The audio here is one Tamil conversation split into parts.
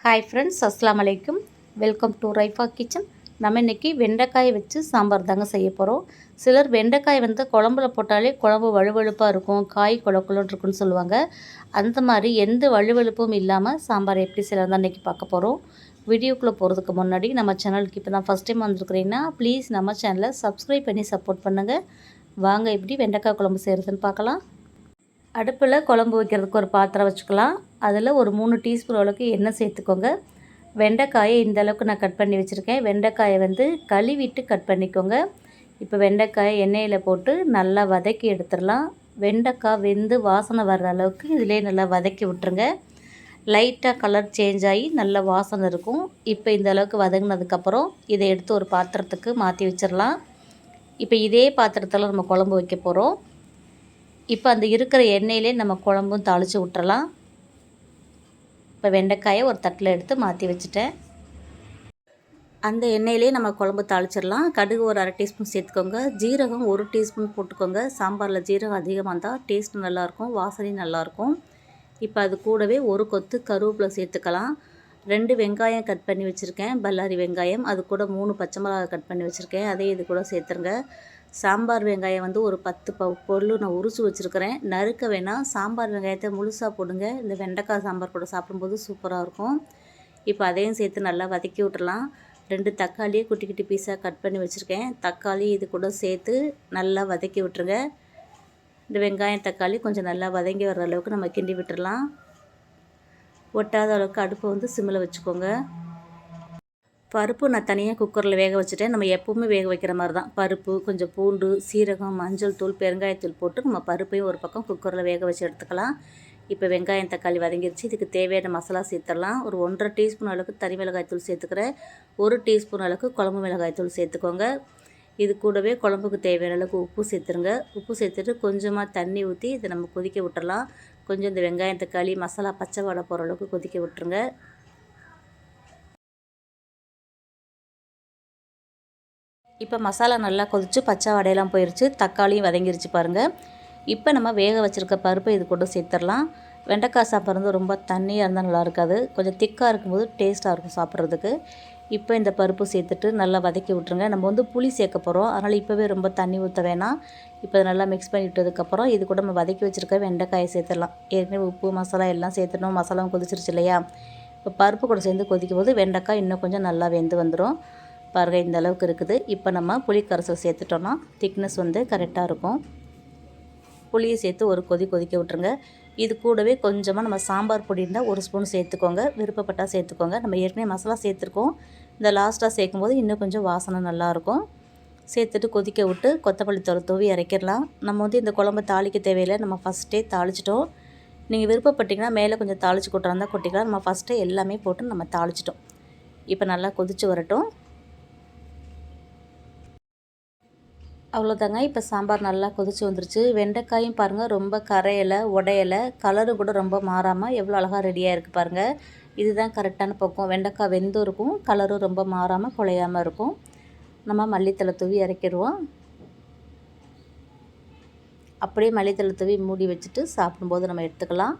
ஹாய் ஃப்ரெண்ட்ஸ், அஸ்ஸலாமு அலைக்கும். Welcome to Raifa kitchen. நம்ம இன்றைக்கி வெண்டைக்காய் வச்சு சாம்பார் தாங்க செய்ய போகிறோம். சிலர் வெண்டைக்காய் குழம்புல போட்டாலே குழம்பு வழுவழுப்பாக இருக்கும், காய் குழக்குலன்னு இருக்குன்னு சொல்லுவாங்க. அந்த மாதிரி எந்த வழுவழுப்பும் இல்லாமல் சாம்பார் எப்படி செய்யலாம் தான் இன்றைக்கி பார்க்க போகிறோம். வீடியோக்குள்ளே போகிறதுக்கு முன்னாடி நம்ம சேனலுக்கு இப்போ தான் ஃபஸ்ட் டைம் வந்துருக்குறீங்கன்னா ப்ளீஸ் நம்ம சேனலை சப்ஸ்கிரைப் பண்ணி சப்போர்ட் பண்ணுங்கள். வாங்க எப்படி வெண்டைக்காய் குழம்பு செய்கிறதுன்னு பார்க்கலாம். அடுப்பில் குழம்பு வைக்கிறதுக்கு ஒரு பாத்திரம் வச்சுக்கலாம். அதில் ஒரு 3 டீஸ்பூன் அளவுக்கு எண்ணெய் சேர்த்துக்கோங்க. வெண்டைக்காயை இந்த அளவுக்கு நான் கட் பண்ணி வச்சுருக்கேன். வெண்டைக்காயை கழுவிட்டு கட் பண்ணிக்கோங்க. இப்போ வெண்டைக்காயை எண்ணெயில் போட்டு நல்லா வதக்கி எடுத்துடலாம். வெண்டைக்காய் வெந்து வாசனை வர்ற அளவுக்கு இதிலே நல்லா வதக்கி விட்டுருங்க. லைட்டாக கலர் சேஞ்ச் ஆகி நல்ல வாசனை இருக்கும். இப்போ இந்த அளவுக்கு வதங்கினதுக்கப்புறம் இதை எடுத்து ஒரு பாத்திரத்துக்கு மாற்றி வச்சிடலாம். இப்போ இதே பாத்திரத்தில் நம்ம குழம்பு வைக்க போகிறோம். இப்போ அந்த இருக்கிற எண்ணெயிலே நம்ம குழம்பும் தாளித்து விட்டுறலாம். இப்போ வெண்டைக்காயை ஒரு தட்டில் எடுத்து மாற்றி வச்சுட்டேன். அந்த எண்ணெயிலே நம்ம குழம்பு தாளிச்சிடலாம். கடுகு ஒரு 1/2 டீஸ்பூன் சேர்த்துக்கோங்க. ஜீரகம் 1 டீஸ்பூன் போட்டுக்கோங்க. சாம்பாரில் ஜீரகம் அதிகமாக இருந்தால் டேஸ்ட் நல்லாயிருக்கும், வாசனையும் நல்லாயிருக்கும். இப்போ அது கூடவே ஒரு கொத்து கருவேப்பிலை சேர்த்துக்கலாம். 2 வெங்காயம் கட் பண்ணி வச்சுருக்கேன், பல்லாரி வெங்காயம். அது கூட 3 பச்சை மிளகாய் கட் பண்ணி வச்சுருக்கேன், அதையும் இது கூட சேர்த்துருங்க. சாம்பார் வெங்காயம் ஒரு 10 பொருள் நான் உரிச்சு வச்சுருக்கிறேன். நறுக்க வேணாம், சாம்பார் வெங்காயத்தை முழுசாக போடுங்க. இந்த வெண்டைக்காய் சாம்பார் கூட சாப்பிடும்போது சூப்பராக இருக்கும். இப்போ அதையும் சேர்த்து நல்லா வதக்கி விட்டுறலாம். 2 தக்காளியை குட்டி குட்டி பீஸாக கட் பண்ணி வச்சுருக்கேன். தக்காளி இது கூட சேர்த்து நல்லா வதக்கி விட்டுருங்க. இந்த வெங்காயம் தக்காளி கொஞ்சம் நல்லா வதங்கி வர்ற அளவுக்கு நம்ம கிண்டி விட்டுடலாம். ஒட்டாத அளவுக்கு அடுப்பை சிம்மில் வச்சுக்கோங்க. பருப்பு நான் தனியாக குக்கரில் வேக வச்சுட்டேன். நம்ம எப்போவுமே வேக வைக்கிற மாதிரி தான். பருப்பு, கொஞ்சம் பூண்டு, சீரகம், மஞ்சள் தூள், பெருங்காயத்தூள் போட்டு நம்ம பருப்பையும் ஒரு பக்கம் குக்கரில் வேக வச்சு எடுத்துக்கலாம். இப்போ வெங்காயம் தக்காளி வதங்கிருச்சு. இதுக்கு தேவையான மசாலா சேர்த்துடலாம். ஒரு 1.5 டீஸ்பூன் அளவுக்கு தனி மிளகாய்த்தூள் சேர்த்துக்கிறேன். 1 டீஸ்பூன் அளவுக்கு குழம்பு மிளகாய்த்தூள் சேர்த்துக்கோங்க. இது கூடவே குழம்புக்கு தேவையான அளவுக்கு உப்பு சேர்த்துருங்க. உப்பு சேர்த்துட்டு கொஞ்சமாக தண்ணி ஊற்றி இதை நம்ம கொதிக்க விட்டுறலாம். கொஞ்சம் இந்த வெங்காயம் தக்காளி மசாலா பச்சை வாடை போகிற அளவுக்கு கொதிக்க விட்டுருங்க. இப்போ மசாலா நல்லா கொதித்து பச்சை வடையெல்லாம் போயிடுச்சு. தக்காளியும் வதங்கிருச்சு பாருங்கள். இப்போ நம்ம வேக வச்சுருக்க பருப்பை இது கூட சேர்த்துடலாம். வெண்டைக்காய் சாப்பிட்றது ரொம்ப தண்ணியாக இருந்தால் நல்லா இருக்காது, கொஞ்சம் திக்காக இருக்கும்போது டேஸ்ட்டாக இருக்கும் சாப்பிட்றதுக்கு. இப்போ இந்த பருப்பு சேர்த்துட்டு நல்லா வதக்கி விட்ருங்க. நம்ம புளி சேர்க்க போகிறோம், அதனால் இப்போவே ரொம்ப தண்ணி ஊற்ற வேணாம். இப்போ நல்லா மிக்ஸ் பண்ணி விட்டதுக்கப்புறம் இது கூட நம்ம வதக்கி வச்சுருக்க வெண்டைக்காயை சேர்த்துடலாம். ஏற்கனவே உப்பு மசாலா எல்லாம் சேர்த்துட்டோம், மசாலாவும் கொதிச்சிருச்சு இல்லையா. இப்போ பருப்பு கூட சேர்ந்து கொதிக்கும் போது வெண்டைக்காய் இன்னும் கொஞ்சம் நல்லா வெந்து வந்துடும். பாருங்கள், இந்த அளவுக்கு இருக்குது. இப்போ நம்ம புளி கரைசல் சேர்த்துட்டோன்னா திக்னஸ் கரெக்டாக இருக்கும். புளியை சேர்த்து ஒரு கொதிக்க விட்டுருங்க. இது கூடவே கொஞ்சமாக நம்ம சாம்பார் பொடி இருந்தால் 1 ஸ்பூன் சேர்த்துக்கோங்க, விருப்பப்பட்டால் சேர்த்துக்கோங்க. நம்ம ஏற்கனவே மசாலா சேர்த்துருக்கோம். இந்த லாஸ்ட்டாக சேர்க்கும்போது இன்னும் கொஞ்சம் வாசனை நல்லாயிருக்கும். சேர்த்துட்டு கொதிக்க விட்டு கொத்தமல்லி தூவி இறக்கிடலாம். நம்ம இந்த குழம்பு தாளிக்க தேவையில்லை, நம்ம ஃபஸ்ட்டே தாளிச்சிட்டோம். நீங்கள் விருப்பப்பட்டிங்கன்னா மேலே கொஞ்சம் தாளித்து கொட்டுறாந்தா கொட்டிக்கலாம். நம்ம ஃபஸ்ட்டே எல்லாமே போட்டு நம்ம தாளிச்சிட்டோம். இப்போ நல்லா கொதித்து வரட்டும். அவ்வளோதாங்க. இப்போ சாம்பார் நல்லா கொதிச்சு வந்துருச்சு. வெண்டைக்காயும் பாருங்கள் ரொம்ப கரையலை, உடையலை, கலரு கூட ரொம்ப மாறாமல் எவ்வளோ அழகாக ரெடியாக இருக்குது பாருங்கள். இதுதான் கரெக்டான பக்குவம். வெண்டைக்காய் வெந்தும் இருக்கும், கலரும் ரொம்ப மாறாமல் குழையாமல் இருக்கும். நம்ம மல்லித்தலை தூவி இறக்கிடுவோம். அப்படியே மல்லித்தலை தூவி மூடி வச்சுட்டு சாப்பிடும்போது நம்ம எடுத்துக்கலாம்.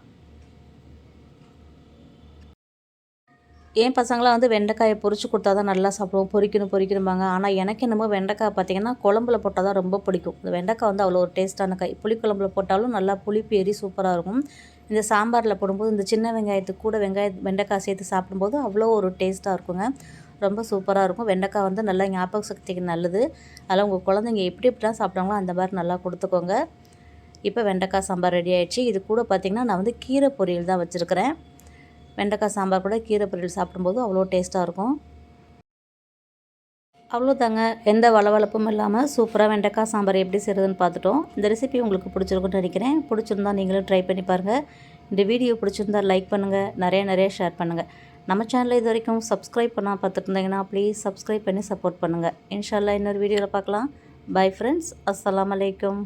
என் பசங்களாம் வெண்டைக்காயை பொரிச்சு கொடுத்தா தான் நல்லா சாப்பிடுவோம். பொரிக்கணும்பாங்க. ஆனால் எனக்கு என்னமோ வெண்டைக்காய் பார்த்திங்கன்னா குழம்புல போட்டால் தான் ரொம்ப பிடிக்கும். இந்த வெண்டைக்காய் அவ்வளோ ஒரு டேஸ்ட்டான காய். புளிக்குழம்புல போட்டாலும் நல்லா புளிப்பு ஏறி சூப்பராக இருக்கும். இந்த சாம்பாரில் போடும்போது இந்த சின்ன வெங்காயத்துக்கு கூட வெண்டைக்காய் சேர்த்து சாப்பிடும்போது அவ்வளோ ஒரு டேஸ்ட்டாக இருக்குங்க. ரொம்ப சூப்பராக இருக்கும். வெண்டைக்காய் நல்லா ஞாபக சக்திக்கு நல்லது. அதனால் உங்கள் குழந்தைங்க எப்படிலாம் சாப்பிட்றாங்களோ அந்த மாதிரி நல்லா கொடுத்துக்கோங்க. இப்போ வெண்டைக்காய் சாம்பார் ரெடி ஆகிடுச்சு. இது கூட பார்த்திங்கன்னா நான் கீரை பொரியல் தான் வச்சுருக்கிறேன். வெண்டைக்காய் சாம்பார் கூட கீரை பொரியல் சாப்பிடும்போது அவ்வளோ டேஸ்ட்டாக இருக்கும். அவ்வளோதாங்க, எந்த வளவளப்பும் இல்லாமல் சூப்பராக வெண்டைக்காய் சாம்பார் எப்படி செய்கிறதுன்னு பார்த்துட்டோம். இந்த ரெசிபி உங்களுக்கு பிடிச்சிருக்குன்னு நினைக்கிறேன். பிடிச்சிருந்தா நீங்களும் ட்ரை பண்ணி பாருங்கள். இந்த வீடியோ பிடிச்சிருந்தா லைக் பண்ணுங்கள், நிறைய ஷேர் பண்ணுங்கள். நம்ம சேனலில் இது வரைக்கும் சப்ஸ்கிரைப் பண்ணால் பார்த்துட்டு இருந்தீங்கன்னா ப்ளீஸ் சப்ஸ்கிரைப் பண்ணி சப்போர்ட் பண்ணுங்கள். இன்ஷா அல்லாஹ் இன்னொரு வீடியோவில் பார்க்கலாம். பை ஃப்ரெண்ட்ஸ், அஸ்ஸலாமு அலைக்கும்.